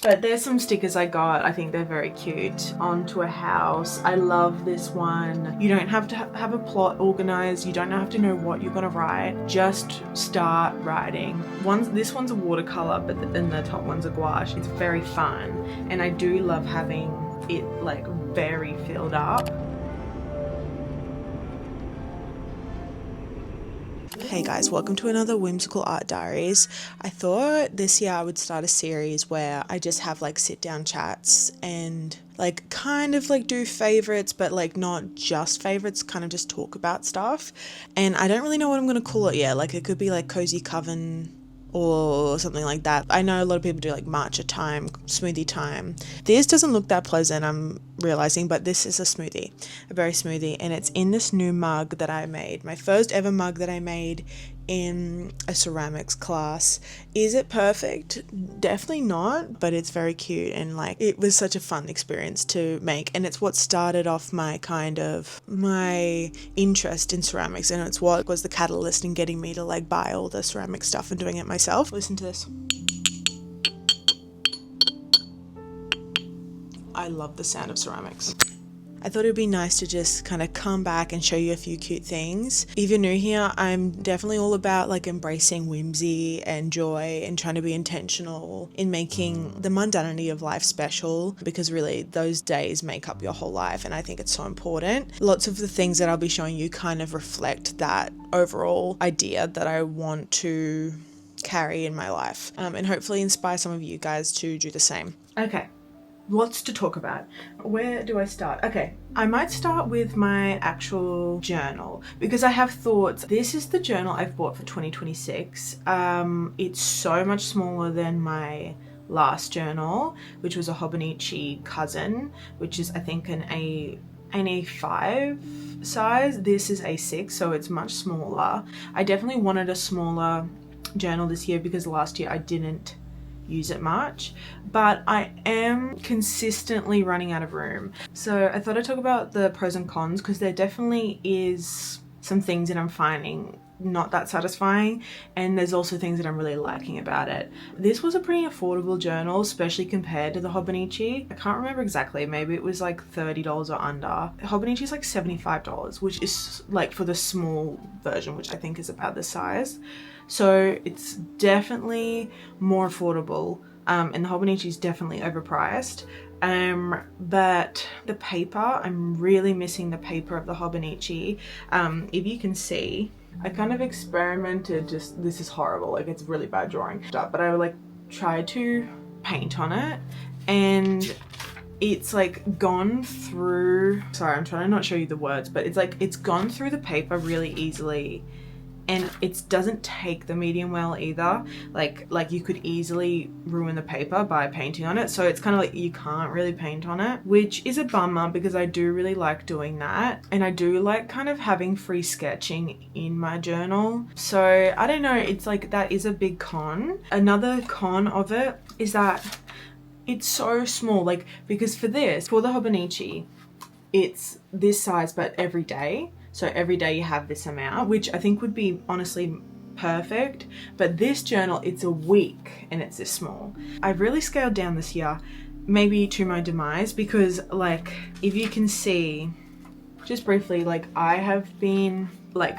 But there's some stickers I got. I think they're very cute. Onto a house. I love this one. You don't have to have a plot organized. You don't have to know what you're gonna write. Just start writing. This one's a watercolor, but then the top one's a gouache. It's very fun, and I do love having it like very filled up. Hey guys, welcome to another Whimsical Art Diaries. I thought this year I would start a series where I just have like sit down chats and like kind of like do favorites, but like not just favorites, kind of just talk about stuff. And I don't really know what I'm gonna call it yet. Like it could be like Cozy Coven or something like that. I know a lot of people do like matcha time, smoothie time. This doesn't look that pleasant, I'm realizing, but this is a berry smoothie, and it's in this new mug that I made. My first ever mug that I made in a ceramics class. Is it perfect? Definitely not, but it's very cute, and like it was such a fun experience to make, and it's what started off my interest in ceramics, and it's what was the catalyst in getting me to like buy all the ceramic stuff and doing it myself. Listen to this. I love the sound of ceramics. I thought it would be nice to just kind of come back and show you a few cute things. If you're new here, I'm definitely all about like embracing whimsy and joy and trying to be intentional in making the mundanity of life special, because really those days make up your whole life, and I think it's so important. Lots of the things that I'll be showing you kind of reflect that overall idea that I want to carry in my life, and hopefully inspire some of you guys to do the same. Okay. Lots to talk about. Where do I start? Okay, I might start with my actual journal because I have thoughts. This is the journal I've bought for 2026. It's so much smaller than my last journal, which was a Hobonichi Cousin, which is I think an A5 size. This is A6, so it's much smaller. I definitely wanted a smaller journal this year because last year I didn't use it much, but I am consistently running out of room. So I thought I'd talk about the pros and cons, because there definitely is some things that I'm finding not that satisfying, and there's also things that I'm really liking about it. This was a pretty affordable journal, especially compared to the Hobonichi. I can't remember exactly, maybe it was like $30 or under. Hobonichi is like $75, which is like for the small version, which I think is about the size. So it's definitely more affordable, and the Hobonichi is definitely overpriced. But the paper, I'm really missing the paper of the Hobonichi. If you can see, I kind of experimented, this is horrible, like it's really bad drawing stuff, but I would like try to paint on it, and it's like gone through, sorry, I'm trying to not show you the words, but it's like it's gone through the paper really easily, and it doesn't take the medium well either. Like you could easily ruin the paper by painting on it, so it's kind of like you can't really paint on it, which is a bummer because I do really like doing that, and I do like kind of having free sketching in my journal. So I don't know, it's like that is a big con. Another con of it is that it's so small, like because for the Hobonichi, it's this size but every day. So every day you have this amount, which I think would be honestly perfect. But this journal, it's a week and it's this small. I've really scaled down this year, maybe to my demise, because like if you can see just briefly, like I have been like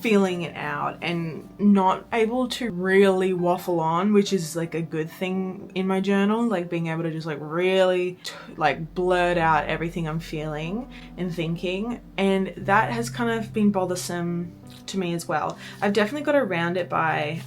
feeling it out and not able to really waffle on, which is like a good thing in my journal, like being able to just like really like blurt out everything I'm feeling and thinking, and that has kind of been bothersome to me as well. I've definitely got around it by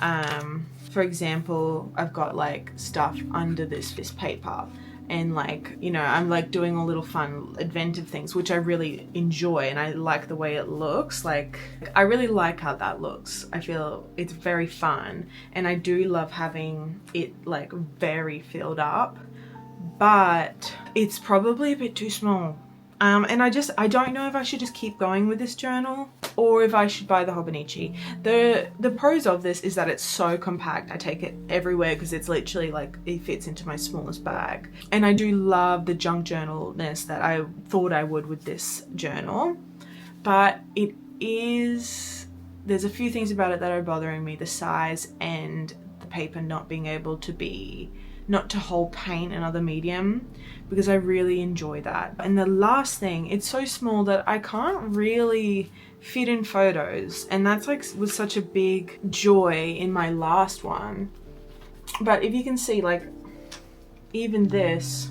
for example, I've got like stuff under this paper, and like, you know, I'm like doing all little fun inventive things, which I really enjoy, and I like the way it looks. Like I really like how that looks. I feel it's very fun, and I do love having it like very filled up, but it's probably a bit too small. And I don't know if I should just keep going with this journal or if I should buy the Hobonichi. The pros of this is that it's so compact. I take it everywhere because it's literally like it fits into my smallest bag. And I do love the junk journalness that I thought I would with this journal. But there's a few things about it that are bothering me. The size and the paper not being able to be not to hold paint and other medium, because I really enjoy that. And the last thing, it's so small that I can't really fit in photos, and that's like was such a big joy in my last one. But if you can see, like, even this,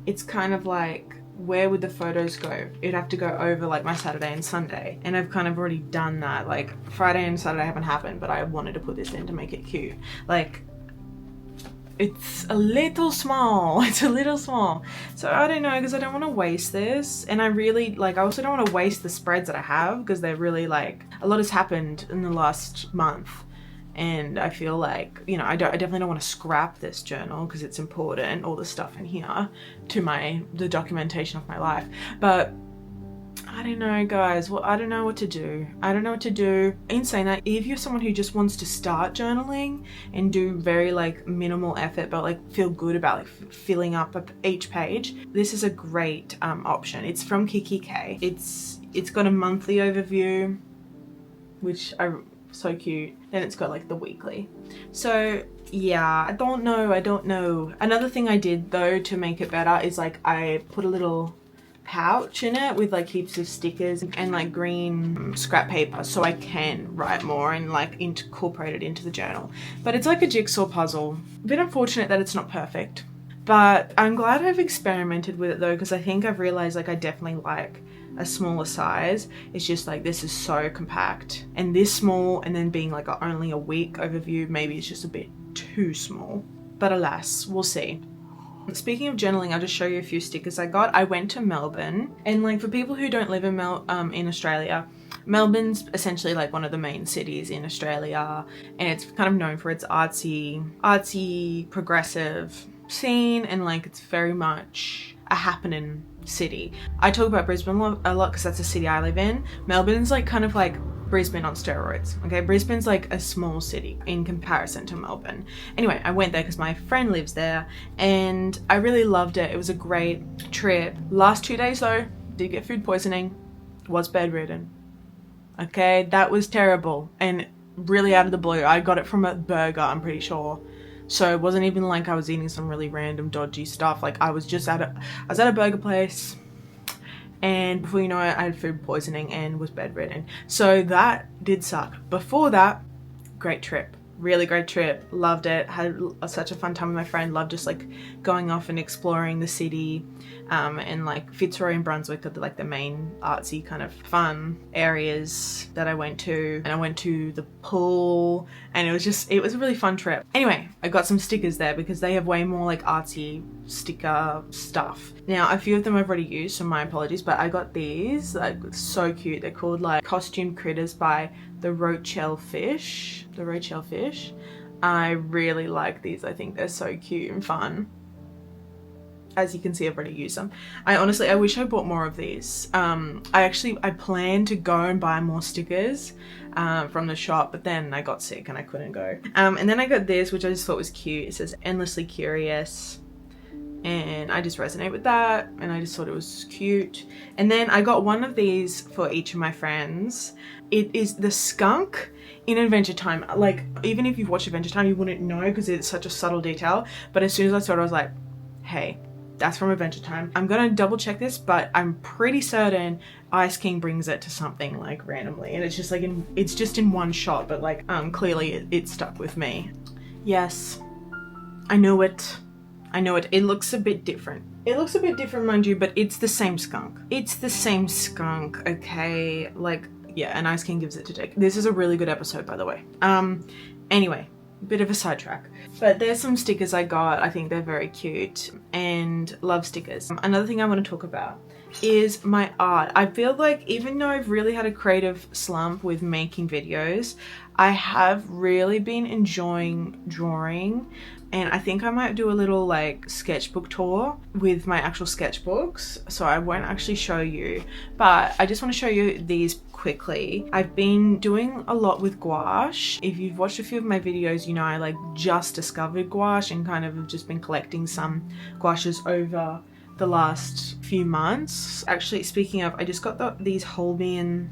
it's kind of like, where would the photos go? It'd have to go over like my Saturday and Sunday, and I've kind of already done that. Like Friday and Saturday haven't happened, but I wanted to put this in to make it cute. Like, it's a little small. It's a little small. So I don't know, because I don't want to waste this. And I really, like, I also don't want to waste the spreads that I have, because they're really, like, a lot has happened in the last month. And I feel like, you know, I definitely don't want to scrap this journal, because it's important, all the stuff in here, to the documentation of my life. But I don't know, guys. Well, I don't know what to do. I don't know what to do. In saying that, if you're someone who just wants to start journaling and do very like minimal effort, but like feel good about like filling up each page, this is a great option. It's from Kikki K. It's got a monthly overview, which so cute. Then it's got like the weekly. So yeah, I don't know. Another thing I did though to make it better is like I put a little pouch in it with like heaps of stickers and like green scrap paper, so I can write more and like incorporate it into the journal. But it's like a jigsaw puzzle. A bit unfortunate that it's not perfect, but I'm glad I've experimented with it though, because I think I've realized like I definitely like a smaller size. It's just like this is so compact, and this small, and then being like only a week overview, maybe it's just a bit too small. But alas, we'll see. Speaking of journaling, I'll just show you a few stickers I got. I went to Melbourne, and like for people who don't live in Australia, Melbourne's essentially like one of the main cities in Australia, and it's kind of known for its artsy, progressive scene, and like it's very much a happening city. I talk about Brisbane a lot because that's the city I live in. Melbourne's like kind of like Brisbane on steroids. Okay, Brisbane's like a small city in comparison to Melbourne. Anyway, I went there because my friend lives there, and I really loved it. It was a great trip. Last 2 days though, did get food poisoning, was bedridden. Okay, that was terrible, and really out of the blue. I got it from a burger, I'm pretty sure. So it wasn't even like I was eating some really random dodgy stuff. Like I was at a burger place, and before you know it, I had food poisoning and was bedridden. So that did suck. Before that, great trip. Really great trip. Loved it. Had such a fun time with my friend. Loved just like going off and exploring the city, and like Fitzroy and Brunswick are like the main artsy kind of fun areas that I went to. And I went to the pool, and it was a really fun trip. Anyway, I got some stickers there because they have way more like artsy sticker stuff. Now, a few of them I've already used, so my apologies, but I got these, like so cute. They're called like Costume Critters by the Rochelle Fish. I really like these. I think they're so cute and fun. As you can see, I've already used them. I wish I bought more of these. I planned to go and buy more stickers from the shop, but then I got sick and I couldn't go. And then I got this, which I just thought was cute. It says Endlessly Curious, and I just resonate with that, and I just thought it was cute. And then I got one of these for each of my friends. It is the skunk in Adventure Time. Like, even if you've watched Adventure Time, you wouldn't know because it's such a subtle detail, but as soon as I saw it, I was like, hey, that's from Adventure Time. I'm gonna double check this, but I'm pretty certain Ice King brings it to something like randomly, and it's just like it's just in one shot, but like clearly it stuck with me. Yes, I know it. It looks a bit different. Mind you, but it's the same skunk. Okay? Like, yeah, and Ice King gives it to Jake. This is a really good episode, by the way. Anyway, bit of a sidetrack. But there's some stickers I got. I think they're very cute, and love stickers. Another thing I want to talk about is my art. I feel like even though I've really had a creative slump with making videos, I have really been enjoying drawing. And I think I might do a little like sketchbook tour with my actual sketchbooks. So I won't actually show you, but I just want to show you these quickly. I've been doing a lot with gouache. If you've watched a few of my videos, you know I like just discovered gouache and kind of have just been collecting some gouaches over the last few months. Actually, speaking of, I just got these Holbein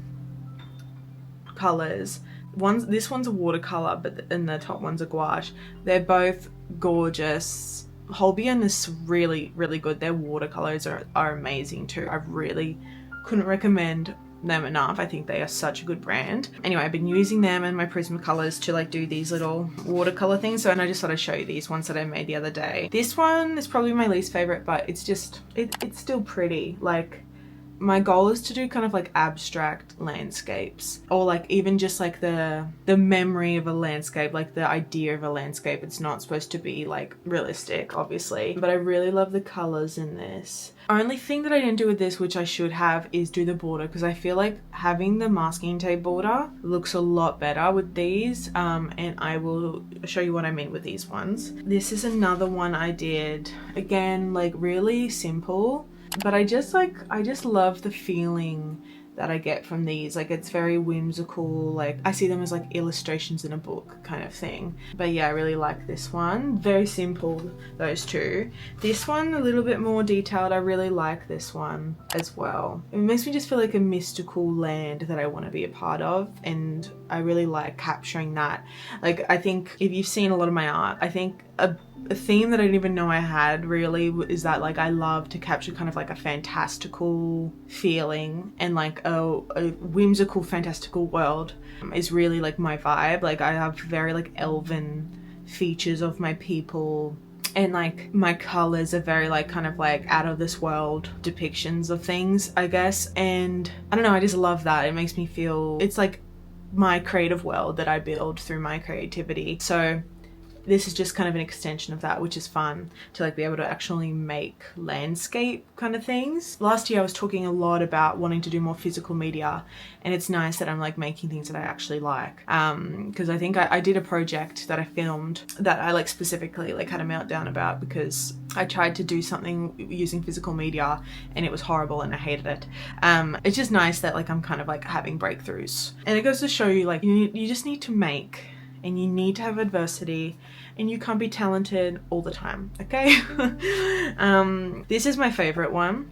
colors. This one's a watercolor, but and the top one's a gouache. They're both gorgeous. Holbein is really, really good. Their watercolors are amazing too. I really couldn't recommend them enough. I think they are such a good brand. Anyway, I've been using them and my Prismacolors to like do these little watercolor things. So, and I just thought I'd show you these ones that I made the other day. This one is probably my least favorite, but it's just, it's still pretty. Like, my goal is to do kind of like abstract landscapes, or like even just like the memory of a landscape, like the idea of a landscape. It's not supposed to be like realistic, obviously, but I really love the colors in this. Only thing that I didn't do with this, which I should have, is do the border, because I feel like having the masking tape border looks a lot better with these, and I will show you what I mean with these ones. This is another one I did, again, like really simple, but I just love the feeling that I get from these. Like, it's very whimsical. Like, I see them as like illustrations in a book kind of thing. But yeah, I really like this one. Very simple, those two. This one a little bit more detailed. I really like this one as well. It makes me just feel like a mystical land that I want to be a part of, and I really like capturing that. Like, I think if you've seen a lot of my art, I think a theme that I didn't even know I had really is that like I love to capture kind of like a fantastical feeling, and like a whimsical fantastical world is really like my vibe. Like, I have very like elven features of my people, and like my colors are very like kind of like out of this world depictions of things, I guess. And I don't know, I just love that. It makes me feel, it's like my creative world that I build through my creativity. So this is just kind of an extension of that, which is fun to like be able to actually make landscape kind of things. Last year I was talking a lot about wanting to do more physical media, and it's nice that I'm like making things that I actually like. Because I think I did a project that I filmed that I like specifically like had a meltdown about, because I tried to do something using physical media and it was horrible and I hated it. It's just nice that like I'm kind of like having breakthroughs, and it goes to show you like you just need to make, and you need to have adversity, and you can't be talented all the time, okay? This is my favorite one.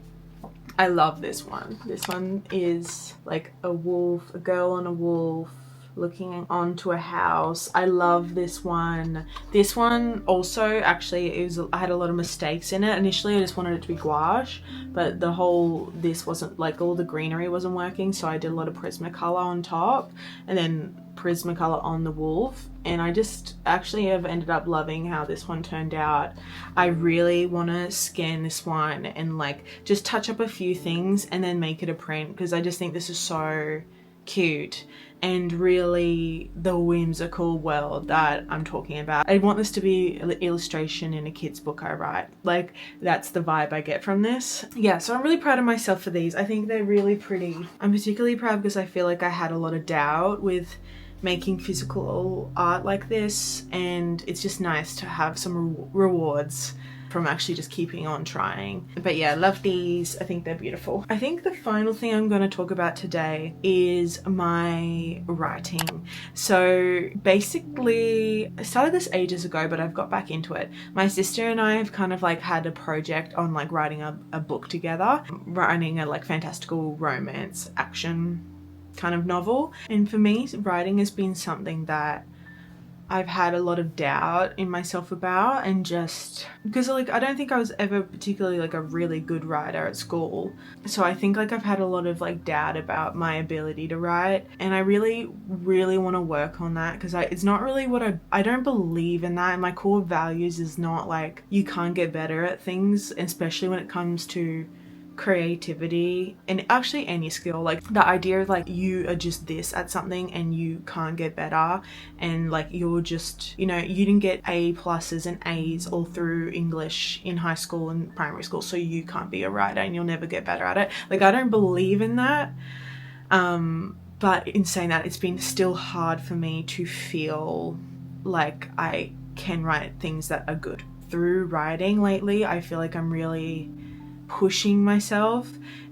I love this one. This one is like a wolf, a girl on a wolf looking onto a house. I love this one. This one also, actually, I had a lot of mistakes in it. Initially I just wanted it to be gouache, but this wasn't like, all the greenery wasn't working, so I did a lot of Prismacolor on top and then Prismacolor on the wolf, and I just actually have ended up loving how this one turned out. I really want to scan this one and like just touch up a few things and then make it a print, because I just think this is so cute and really the whimsical world that I'm talking about. I want this to be an illustration in a kid's book I write. Like, that's the vibe I get from this. Yeah, so I'm really proud of myself for these. I think they're really pretty. I'm particularly proud because I feel like I had a lot of doubt with making physical art like this, and it's just nice to have some rewards from actually just keeping on trying. But yeah, I love these. I think they're beautiful. I think the final thing I'm going to talk about today is my writing. So basically, I started this ages ago, but I've got back into it. My sister and I have kind of like had a project on like writing a book together, writing a like fantastical romance action kind of novel. And for me, writing has been something that I've had a lot of doubt in myself about, and just because like I don't think I was ever particularly like a really good writer at school, so I think like I've had a lot of like doubt about my ability to write, and I really want to work on that, because it's not really what I don't believe in that. And my core values is not like you can't get better at things, especially when it comes to creativity and actually any skill. Like the idea of like you are just this at something and you can't get better, and like you're just, you know, you didn't get A+s and A's all through English in high school and primary school, so you can't be a writer and you'll never get better at it. Like, I don't believe in that. But in saying that, it's been still hard for me to feel like I can write things that are good. Through writing lately, I feel like I'm really pushing myself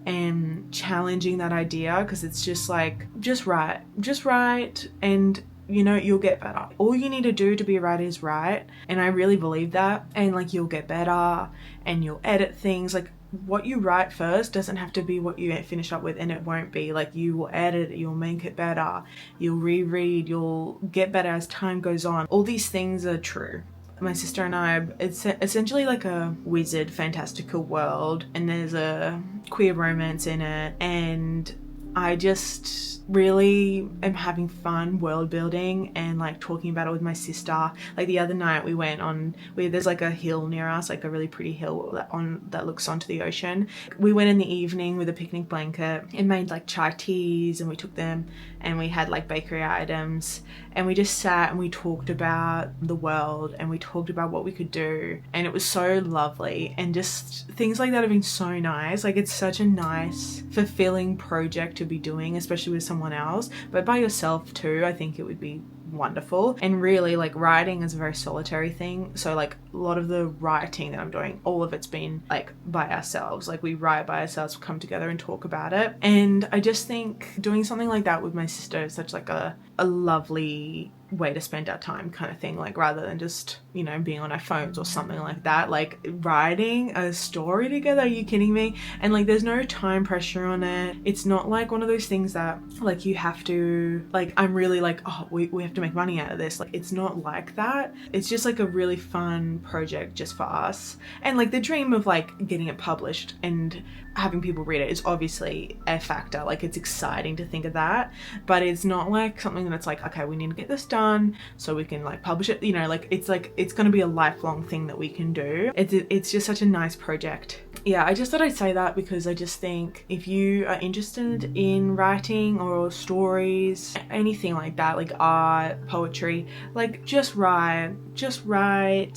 and challenging that idea, because it's just like, just write and you know, you'll get better. All you need to do to be a writer is write, and I really believe that. And like, you'll get better and you'll edit things. Like, what you write first doesn't have to be what you finish up with, and it won't be. Like, you will edit it, you'll make it better, you'll reread, you'll get better as time goes on. All these things are true. my sister and I, it's essentially like a wizard fantastical world, and there's a queer romance in it, and I just really am having fun world building and like talking about it with my sister. Like the other night we went on, there's like a hill near us, like a really pretty hill that looks onto the ocean. We went in the evening with a picnic blanket and made like chai teas, and we took them and we had like bakery items, and we just sat and we talked about the world and we talked about what we could do, and it was so lovely. And just things like that have been so nice. Like it's such a nice fulfilling project to be doing, especially with someone else, but by yourself too, I think it would be wonderful. And really, like, writing is a very solitary thing, so like a lot of the writing that I'm doing, all of it's been like by ourselves. Like we write by ourselves, come together and talk about it. And I just think doing something like that with my sister is such like a lovely way to spend our time kind of thing, like rather than just, you know, being on our phones or something like that. Like writing a story together, are you kidding me? And like there's no time pressure on it. It's not like one of those things that like you have to, like, I'm really like, oh, we have to make money out of this. Like it's not like that. It's just like a really fun project just for us. And like the dream of like getting it published and having people read it is obviously a factor. Like it's exciting to think of that, but it's not like something that's like, okay, we need to get this done so we can like publish it, you know. Like it's going to be a lifelong thing that we can do. It's just such a nice project. Yeah, I just thought I'd say that because I just think if you are interested in writing or stories, anything like that, like art, poetry, like just write,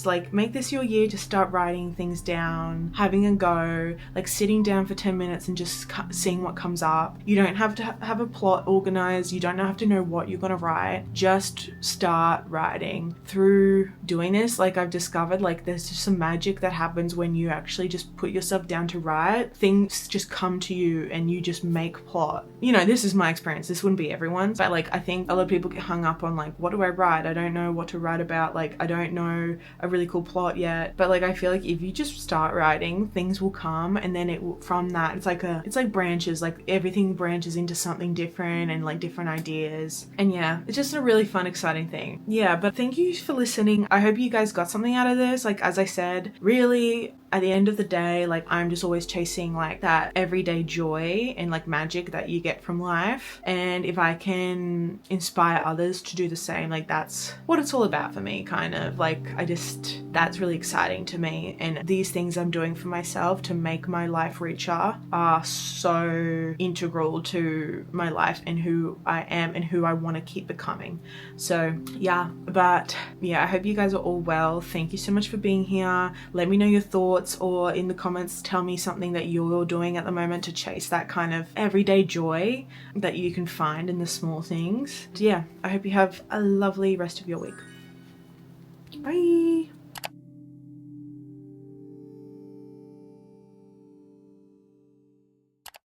like make this your year to start writing things down, having a go, like sitting down for 10 minutes and just seeing what comes up. You don't have to have a plot organized. You don't have to know what you're going to write. Just start writing. Through doing this, like I've discovered, like there's just some magic that happens when you actually just put yourself down to write. Things just come to you and you just make plot. You know, this is my experience. This wouldn't be everyone's, but like I think a lot of people get hung up on like, what do I write? I don't know what to write about. Like I don't know a really cool plot yet. But like I feel like if you just start writing, things will come, and then it will, from that, it's like branches, like everything branches into something different and like different ideas. And yeah, it's just a really fun, exciting thing. Yeah, but thank you for listening. I hope you guys got something out of this. Like as I said, really at the end of the day, like I'm just always chasing like that everyday joy and like magic that you get from life. And if I can inspire others to do the same, like that's what it's all about for me, kind of. Like that's really exciting to me. And these things I'm doing for myself to make my life richer are so integral to my life and who I am and who I want to keep becoming. So yeah, but yeah, I hope you guys are all well. Thank you so much for being here. Let me know your thoughts, or in the comments tell me something that you're doing at the moment to chase that kind of everyday joy that you can find in the small things. Yeah, I hope you have a lovely rest of your week. Bye.